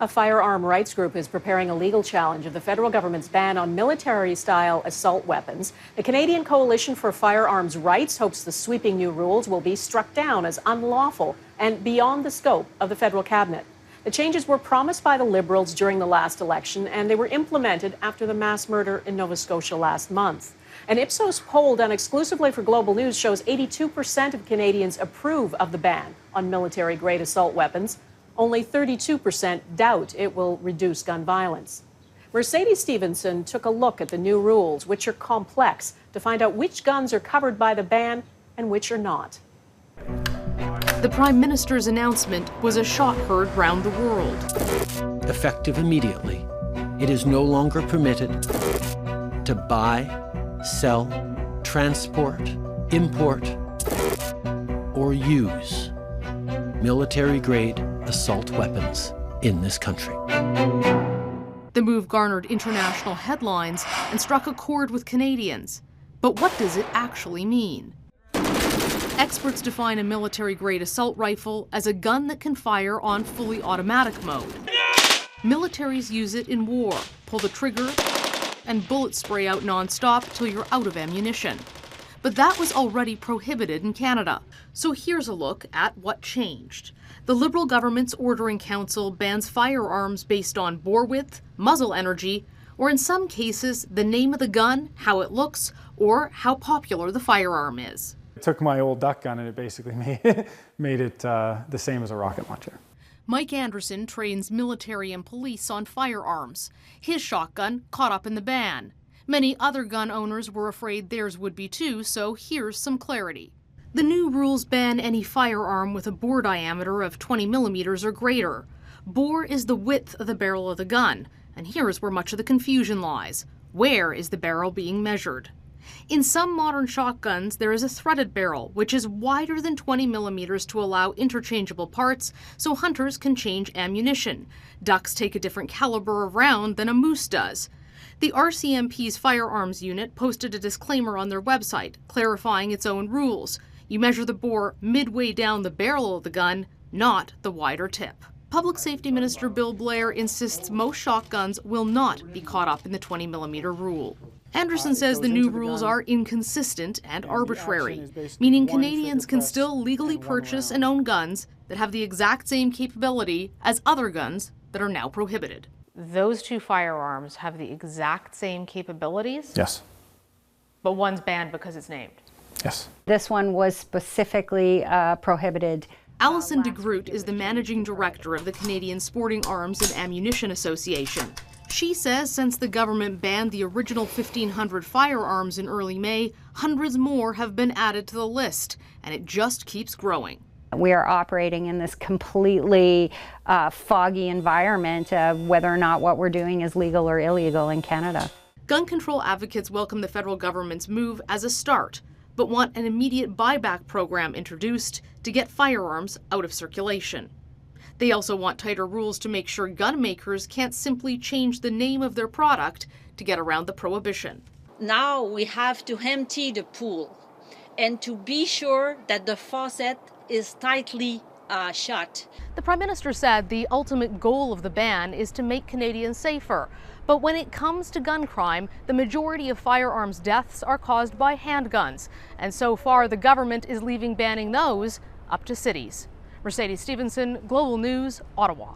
A firearm rights group is preparing a legal challenge of the federal government's ban on military-style assault weapons. The Canadian Coalition for Firearms Rights hopes the sweeping new rules will be struck down as unlawful and beyond the scope of the federal cabinet. The changes were promised by the Liberals during the last election, and they were implemented after the mass murder in Nova Scotia last month. An Ipsos poll done exclusively for Global News shows 82% of Canadians approve of the ban on military-grade assault weapons. Only 32% doubt it will reduce gun violence. Mercedes Stephenson took a look at the new rules, which are complex, to find out which guns are covered by the ban and which are not. The Prime Minister's announcement was a shot heard round the world. Effective immediately, it is no longer permitted to buy, sell, transport, import, or use military-grade assault weapons in this country. The move garnered international headlines and struck a chord with Canadians. But what does it actually mean? Experts define a military-grade assault rifle as a gun that can fire on fully automatic mode. Militaries use it in war, pull the trigger, and bullet spray out non-stop till you're out of ammunition. But that was already prohibited in Canada. So here's a look at what changed. The Liberal government's Ordering Council bans firearms based on bore width, muzzle energy, or in some cases, the name of the gun, how it looks, or how popular the firearm is. I took my old duck gun and it basically made it the same as a rocket launcher. Mike Anderson trains military and police on firearms. His shotgun caught up in the ban. Many other gun owners were afraid theirs would be too, so here's some clarity. The new rules ban any firearm with a bore diameter of 20 millimeters or greater. Bore is the width of the barrel of the gun, and here's where much of the confusion lies. Where is the barrel being measured? In some modern shotguns, there is a threaded barrel, which is wider than 20 millimeters to allow interchangeable parts, so hunters can change ammunition. Ducks take a different caliber of round than a moose does. The RCMP's firearms unit posted a disclaimer on their website, clarifying its own rules. You measure the bore midway down the barrel of the gun, not the wider tip. Public Safety Minister Bill Blair insists most shotguns will not be caught up in the 20 millimeter rule. Anderson says the new rules are inconsistent and arbitrary, meaning Canadians can still legally purchase and own guns that have the exact same capability as other guns that are now prohibited. Those two firearms have the exact same capabilities? Yes. But one's banned because it's named? Yes. This one was specifically prohibited. Alison de Groot is the managing director of the Canadian Sporting Arms and Ammunition Association. She says since the government banned the original 1,500 firearms in early May, hundreds more have been added to the list, and it just keeps growing. We are operating in this completely foggy environment of whether or not what we're doing is legal or illegal in Canada. Gun control advocates welcome the federal government's move as a start, but want an immediate buyback program introduced to get firearms out of circulation. They also want tighter rules to make sure gun makers can't simply change the name of their product to get around the prohibition. Now we have to empty the pool and to be sure that the faucet is tightly shut. The Prime Minister said the ultimate goal of the ban is to make Canadians safer. But when it comes to gun crime, the majority of firearms deaths are caused by handguns. And so far, the government is leaving banning those up to cities. Mercedes Stephenson, Global News, Ottawa.